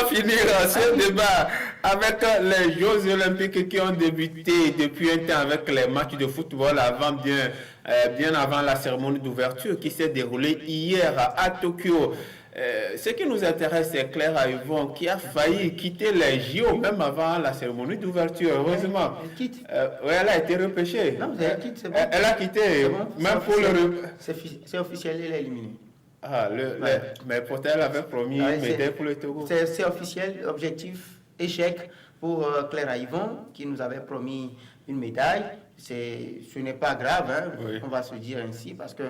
finir ce débat avec les Jeux Olympiques qui ont débuté depuis un temps avec les matchs de football bien avant la cérémonie d'ouverture qui s'est déroulée hier à Tokyo. Ce qui nous intéresse, c'est Claire Yvon qui a failli quitter les JO même avant la cérémonie d'ouverture. Heureusement, elle a été repêchée. Non, elle quitte, c'est bon. Elle a quitté, bon, même pour le... C'est officiel, elle est éliminée. Ah, mais pourtant, elle avait promis une médaille pour le Togo. C'est officiel, objectif, échec pour Claire Yvon qui nous avait promis une médaille. Ce n'est pas grave, hein, on va se dire ainsi, parce que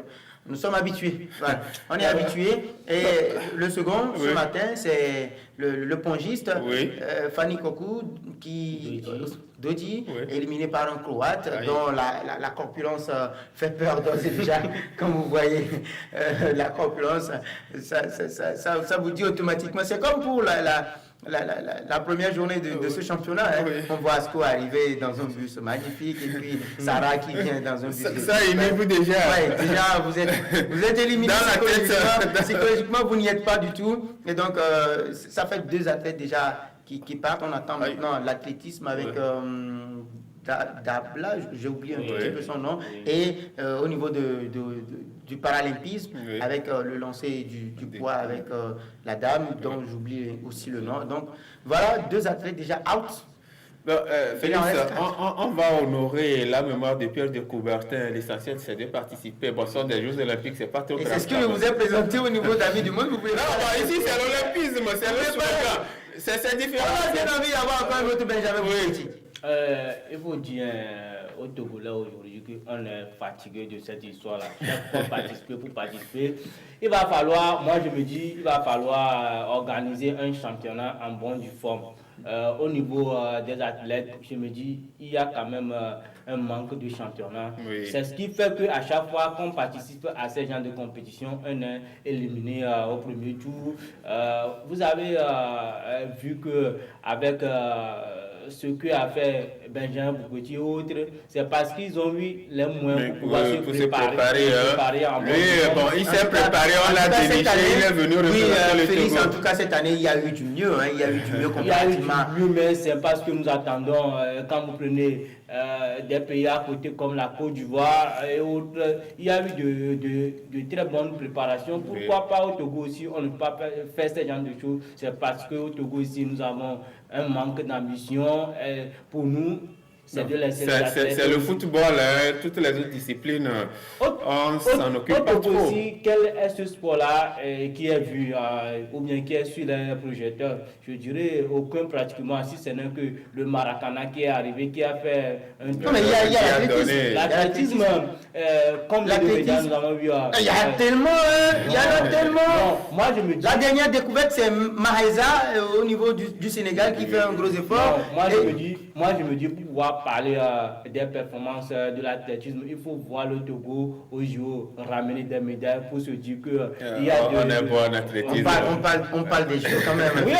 nous sommes habitués. Voilà. On est habitués. Et le second, ce matin, c'est le pongiste, Fanny Kokou, Dodi, éliminé par un Croate, dont la corpulence fait peur d'ores et déjà. Comme vous voyez, la corpulence, ça vous dit automatiquement. C'est comme pour la première journée de ce championnat. Hein. On voit Asko arriver dans un bus magnifique et puis Sarah qui vient dans un bus. Ça élimine-vous déjà. Ouais, déjà, vous êtes éliminé psychologiquement, vous n'y êtes pas du tout. Et donc, ça fait 2 athlètes déjà qui partent. On attend maintenant l'athlétisme avec Dabla, j'ai oublié un petit peu son nom. Et au niveau du paralympisme, avec le lancer du poids avec la dame, dont j'oublie aussi le nom. Donc, voilà 2 athlètes déjà out. Félix, on va honorer la mémoire de Pierre de Coubertin. L'essentiel, c'est de participer. Bon, ce sont des Jeux Olympiques, c'est pas trop grave. C'est ce que je vous ai présenté au niveau d'Amis du Monde. Vous pouvez ici, c'est l'olympisme, c'est le slogan. C'est différent. On a bien envie d'avoir encore un autre Benjamin Bouchetti. Il faut dire au Togo là aujourd'hui qu'on est fatigué de cette histoire-là. Pour participer, il va falloir organiser un championnat en bonne forme. Au niveau des athlètes, je me dis, il y a quand même un manque de championnat. C'est ce qui fait qu'à chaque fois qu'on participe à ces genres de compétition, on est éliminé au premier tour. Vous avez vu qu'avec ce qu'a fait Benjamin Bouchetti et autres, c'est parce qu'ils ont eu les moyens pour pouvoir se préparer. Il s'est préparé, on l'a déniché, il est venu représenter le Félix, Togo. en tout cas, cette année, il y a eu du mieux. Il y a eu du mieux comparativement. Mais c'est pas ce que nous attendons quand vous prenez des pays à côté comme la Côte d'Ivoire et autres. Il y a eu de très bonnes préparations. Pourquoi pas au Togo aussi on ne peut pas faire ce genre de choses? C'est parce qu'au Togo ici nous avons un manque d'ambition. Pour nous, c'est de laisser les athlètes. C'est le football, hein, toutes les autres disciplines, on s'en occupe pas trop. Aussi, quel est ce sport-là qui est vu ou bien qui est sur les projecteurs? Je dirais aucun pratiquement, si ce n'est que le Maracana qui est arrivé, qui a fait un... Non, mais il y a l'athlétisme. Comme l'athlétisme, nous avons vu... il y a tellement, il y en a tellement. Non, moi je me dis... La dernière découverte, c'est Maheza au niveau du Sénégal qui fait un gros effort. Non, moi je me dis pour pouvoir parler des performances de l'athlétisme, il faut voir le Togo au JO ramener des médailles pour se dire que il y a on est bon en athlétisme. On parle des JO quand même. Oui,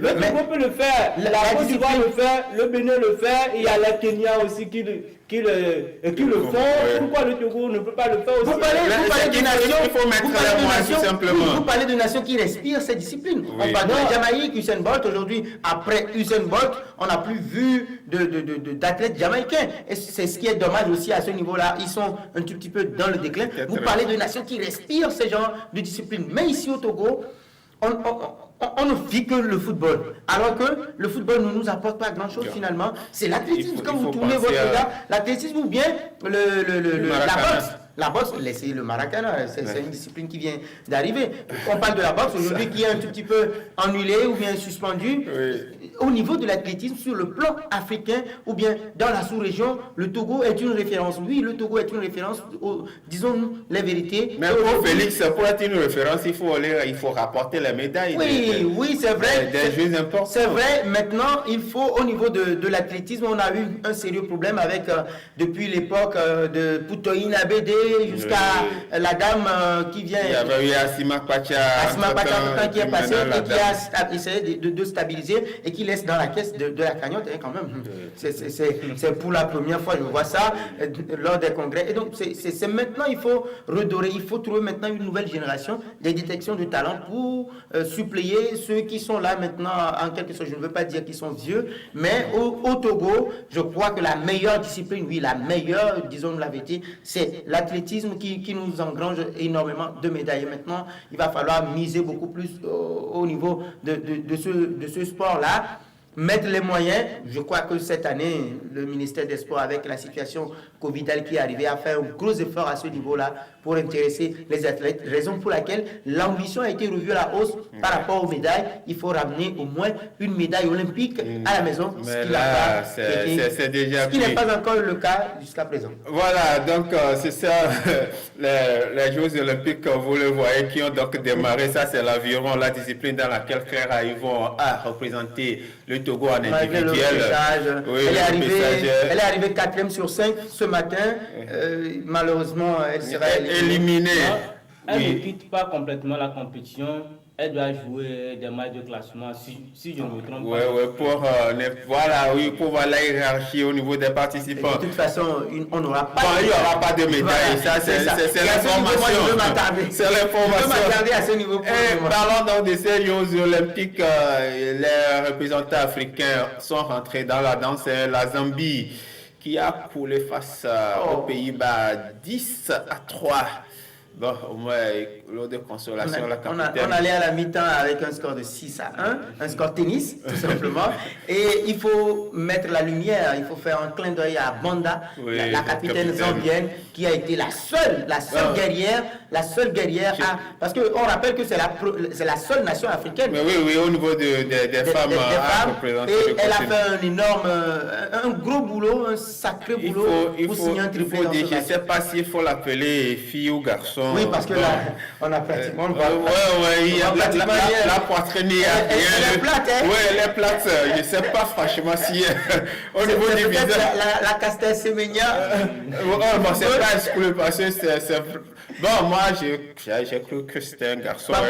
le Togo peut le faire, la Côte d'Ivoire le fait, le Bénin le fait, il y a la Kenya aussi qui le font. Pourquoi le Togo ne peut pas le faire aussi? Vous parlez de nations, il faut mettre les moyens tout simplement. Vous parlez de nations qui respirent cette discipline. On parle de la Jamaïque, Usain Bolt. Aujourd'hui, après Usain Bolt, on n'a plus vu d'athlètes jamaïcains. Et c'est ce qui est dommage aussi à ce niveau-là. Ils sont un tout petit peu dans le déclin. Vous parlez de nations qui respirent ce genre de discipline. Mais ici au Togo, on ne vit que le football. Alors que le football ne nous apporte pas grand-chose finalement. C'est l'athlétisme. Quand vous tournez votre regard, l'athlétisme ou bien la boxe. La boxe, laissez le Maracana, c'est une discipline qui vient d'arriver. On parle de la boxe aujourd'hui qui est un tout petit peu annulée ou bien suspendue. Au niveau de l'athlétisme, sur le plan africain ou bien dans la sous-région, le Togo est une référence. Oui, le Togo est une référence, disons-nous les vérités. Mais pour Félix, pour être une référence, il faut rapporter les médailles. Oui, c'est vrai. Des jeux importants. C'est vrai. Maintenant, il faut, au niveau de l'athlétisme, on a eu un sérieux problème avec, depuis l'époque de Poutoïne Abédé, jusqu'à la dame qui vient. Il y avait eu Assima Pacha qui est passé et qui a essayé de stabiliser et qui laisse dans la caisse de la cagnotte quand même. C'est pour la première fois je vois ça lors des congrès. Et donc c'est maintenant il faut redorer, il faut trouver maintenant une nouvelle génération des détections de talent pour suppléer ceux qui sont là maintenant en quelque sorte. Je ne veux pas dire qu'ils sont vieux, mais au Togo, je crois que la meilleure discipline, oui, la meilleure, disons la vérité, c'est l'athlétisme qui nous engrange énormément de médailles. Et maintenant, il va falloir miser beaucoup plus au niveau de ce sport-là. Mettre les moyens, je crois que cette année, le ministère des Sports, avec la situation Covid qui est arrivée, a fait un gros effort à ce niveau-là pour intéresser les athlètes. Raison pour laquelle l'ambition a été revue à la hausse par rapport aux médailles. Il faut ramener au moins une médaille olympique à la maison. Mais là, c'est déjà ce qui n'est pas encore le cas jusqu'à présent. Voilà, donc c'est ça, les Jeux olympiques, vous le voyez, qui ont donc démarré. Ça, c'est l'aviron, la discipline dans laquelle Claire Yvon a représenté le Togo en individuel. Oui, elle est arrivée 4e sur 5 ce matin. Malheureusement, elle sera éliminée. Elle ne quitte pas complètement la compétition. Elle doit jouer des matchs de classement, si je ne me trompe pas. Pour voir la hiérarchie au niveau des participants. De toute façon, on n'aura pas. Il n'y aura pas de médaille. Voilà, c'est l'information. C'est l'information. Je veux m'attarder à ce niveau. Parlons donc de ces Jeux olympiques. Les représentants africains sont rentrés dans la danse. La Zambie qui a coulé face aux Pays-Bas 10-3. Bon, au moins, l'eau de consolation, la capitaine. On allait à la mi-temps avec un score de 6-1, un score tennis, tout simplement. Et il faut mettre la lumière, il faut faire un clin d'œil à Banda, la capitaine zambienne, qui a été la seule guerrière parce qu'on rappelle que c'est la seule nation africaine. Mais oui, au niveau des femmes, et elle a fait un gros boulot, un sacré boulot pour signer un triplé. Je ne sais pas s'il faut l'appeler fille ou garçon. Oui, parce que là, on a pratiquement la poitrine elle est plate, hein? Oui, elle est plate. Je ne sais pas franchement si au niveau du visage. La Castel Semenya. C'est pas exclu parce que c'est. Bon, moi, j'ai cru que c'était un garçon. Quoi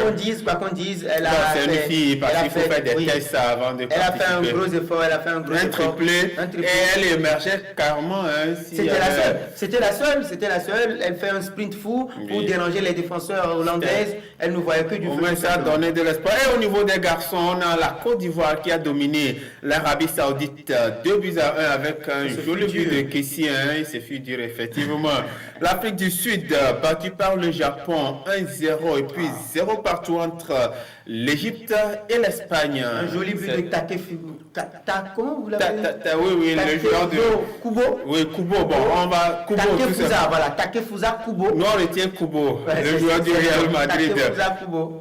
qu'on dise, elle a. C'est une fille parce qu'il faut faire des tests avant de participer. Elle a fait un gros effort, un triplé. Et elle émergeait carrément. C'était la seule. Elle fait un sprint fou pour déranger les défenseurs hollandaises. Elle ne voyait que du feu. Au moins, ça a donné de l'espoir. Et au niveau des garçons, on a la Côte d'Ivoire qui a dominé l'Arabie Saoudite 2-1 avec un joli but de Kessie. Il se fut dur, effectivement. L'Afrique du Sud, battue par le Japon 1-0 et puis 0 partout entre l'Égypte et l'Espagne. Un joli but de comment vous l'avez dit? Oui, le joueur de Kubo. Oui, Kubo. Bon, on va Kubo. Takefusa Kubo. Nous, on retient Kubo, le joueur du Real Madrid.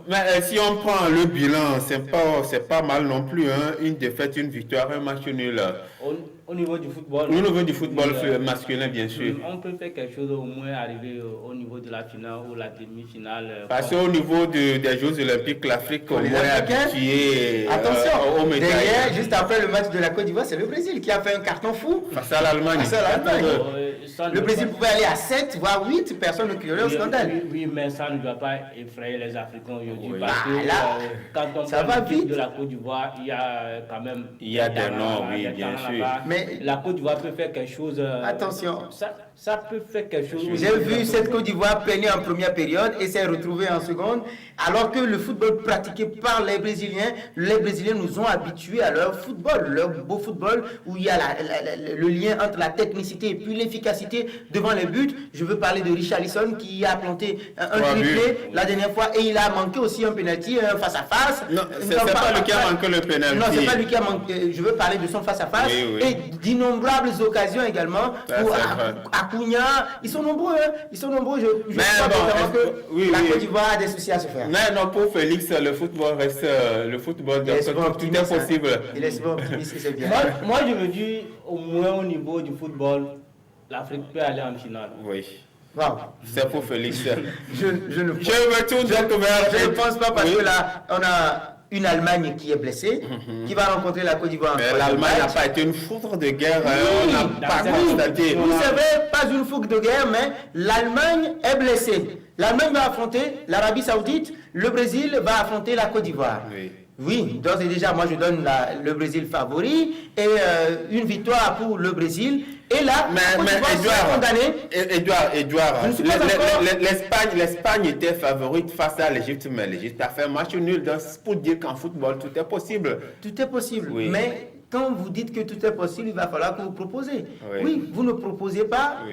Mais si on prend le bilan, c'est pas mal non plus. Une défaite, une victoire, un match nul. Au niveau du football. Au niveau du football masculin, bien sûr. On peut faire quelque chose au moins arriver au niveau de la finale ou la demi-finale. Parce qu'au niveau des Jeux Olympiques, l'Afrique au moins est habituée aux médailles. Derrière, juste après le match de la Côte d'Ivoire, c'est le Brésil qui a fait un carton fou. Face à l'Allemagne. Le Brésil pouvait aller à 7, voire 8, personne ne crierait au scandale. Oui, mais ça ne doit pas effrayer les Africains aujourd'hui. Parce que quand on parle de la Côte d'Ivoire, il y a quand même. Il y a des noms, oui, bien sûr. Mais la Côte d'Ivoire peut faire quelque chose. Attention. Ça peut faire quelque chose. J'ai vu cette Côte d'Ivoire peiner en première période et s'est retrouvée en seconde. Alors que le football pratiqué par les Brésiliens nous ont habitués à leur football, leur beau football, où il y a le lien entre la technicité et puis l'efficacité devant les buts. Je veux parler de Richarlison qui a planté un triplé la dernière fois et il a manqué aussi un penalty, un face-à-face. Non, c'est pas lui qui a manqué le penalty. Non, c'est pas lui qui a manqué. Je veux parler de son face-à-face et d'innombrables occasions également pour Acuna. Ils sont nombreux. Je crois que la Côte d'Ivoire a des soucis à se faire. Non, pour Félix, le football reste le football. Donc tout est possible. Il est souvent optimiste, c'est bien. Moi, je me dis, au moins au niveau du football, l'Afrique peut aller en finale. Oui. Wow. C'est pour Félix. Je ne pense pas parce que là, on a une Allemagne qui est blessée, qui va rencontrer la Côte d'Ivoire. Mais l'Allemagne n'a pas été une foudre de guerre, on n'a pas constaté. Vous savez, pas une foudre de guerre, mais l'Allemagne est blessée. L'Allemagne va affronter l'Arabie Saoudite, le Brésil va affronter la Côte d'Ivoire. Oui, d'ores et déjà, moi je donne le Brésil favori et une victoire pour le Brésil. Et là, Edouard, l'Espagne était favorite face à l'Égypte, mais l'Égypte a fait un match nul. Donc, pour dire qu'en football, tout est possible. Tout est possible, mais quand vous dites que tout est possible, il va falloir que vous proposez. Oui, vous ne proposez pas,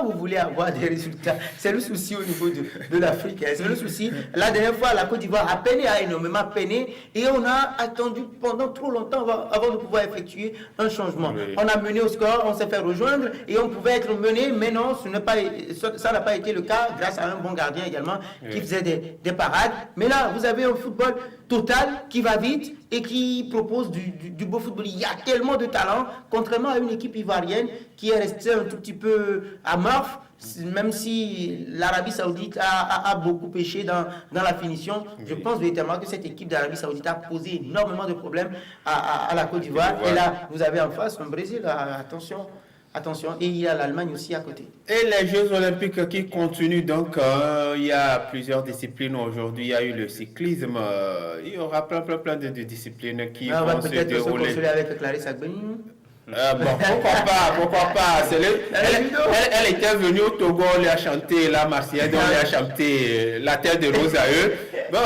vous voulez avoir des résultats. C'est le souci au niveau de l'Afrique. C'est le souci. La dernière fois, la Côte d'Ivoire a énormément peiné et on a attendu pendant trop longtemps avant de pouvoir effectuer un changement. On a mené au score, on s'est fait rejoindre et on pouvait être mené, mais non, ça n'a pas été le cas grâce à un bon gardien également qui faisait des parades. Mais là, vous avez un football total qui va vite et qui propose du beau football. Il y a tellement de talent, contrairement à une équipe ivoirienne qui est restée un tout petit peu amorphe, même si l'Arabie Saoudite a beaucoup péché dans la finition. Je pense véritablement que cette équipe d'Arabie Saoudite a posé énormément de problèmes à la Côte d'Ivoire. Et là, vous avez en face un Brésil, attention, et il y a l'Allemagne aussi à côté. Et les Jeux Olympiques qui continuent, donc il y a plusieurs disciplines aujourd'hui. Il y a eu le cyclisme, il y aura plein de disciplines qui vont se dérouler. Peut-être se consoler avec Clarisse Agbeni. Pourquoi pas. Elle était venue au Togo, on lui a chanté la Marseillaise, on lui a chanté la terre de rose à eux. Bon,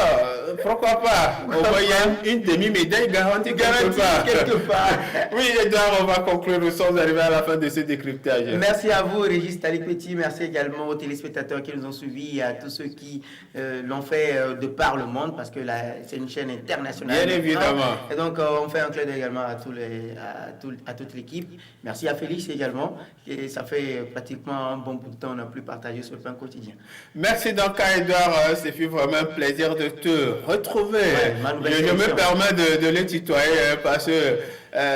pourquoi pas. Au moins, il y a une demi-médaille garantie quelque part. Oui, Edouard, on va conclure. Nous sommes arrivés à la fin de ce décryptage. Merci à vous, Régis Talik-Petit. Merci également aux téléspectateurs qui nous ont suivis et à tous ceux qui l'ont fait de par le monde, parce que c'est une chaîne internationale. Bien évidemment. Et donc, on fait un clin d'œil également à toute l'équipe. Merci à Félix également. Et ça fait pratiquement un bon bout de temps qu'on n'a plus partagé ce pain quotidien. Merci donc à Edouard. Ce fut vraiment un plaisir de te retrouver. Je me permets de le tutoyer parce que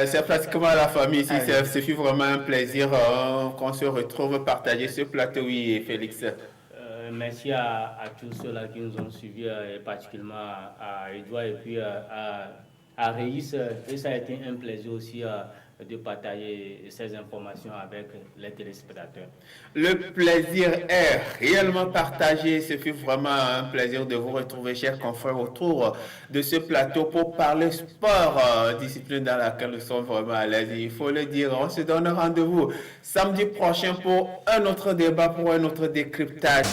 c'est pratiquement la famille ici. Ce fut vraiment un plaisir qu'on se retrouve partager ce plateau. Oui, Félix. Merci à tous ceux-là qui nous ont suivis, et particulièrement à Edouard et puis à Régis. Et ça a été un plaisir aussi de partager ces informations avec les téléspectateurs. Le plaisir est réellement partagé. Ce fut vraiment un plaisir de vous retrouver, chers confrères, autour de ce plateau pour parler sport, discipline dans laquelle nous sommes vraiment à l'aise. Il faut le dire, on se donne rendez-vous samedi prochain pour un autre débat, pour un autre décryptage.